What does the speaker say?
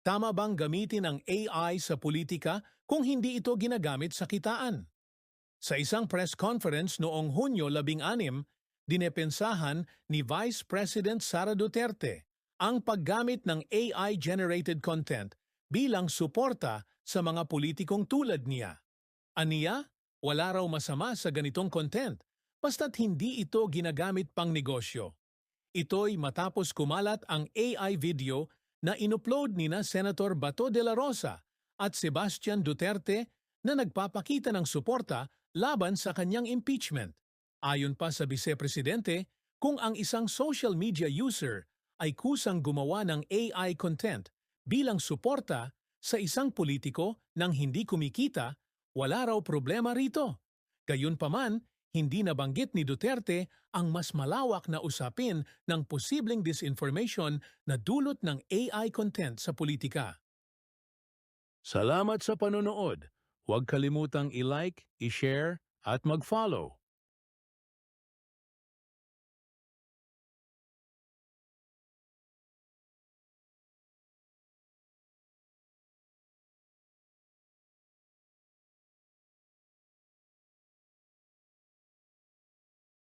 Tama bang gamitin ang AI sa politika kung hindi ito ginagamit sa kitaan? Sa isang press conference noong Hunyo 16, dinepensahan ni Vice President Sara Duterte ang paggamit ng AI-generated content bilang suporta sa mga politikong tulad niya. Aniya, wala raw masama sa ganitong content basta't hindi ito ginagamit pang negosyo. Ito'y matapos kumalat ang AI video na inupload nina Senator Bato de la Rosa at Sebastian Duterte na nagpapakita ng suporta laban sa kanyang impeachment. Ayon pa sa Vice-Presidente, kung ang isang social media user ay kusang gumawa ng AI content bilang suporta sa isang politiko nang hindi kumikita, wala raw problema rito. Gayunpaman, hindi nabanggit ni Duterte ang mas malawak na usapin ng posibleng disinformation na dulot ng AI content sa politika. Salamat sa panonood. Huwag kalimutang i-like, i-share at mag-follow.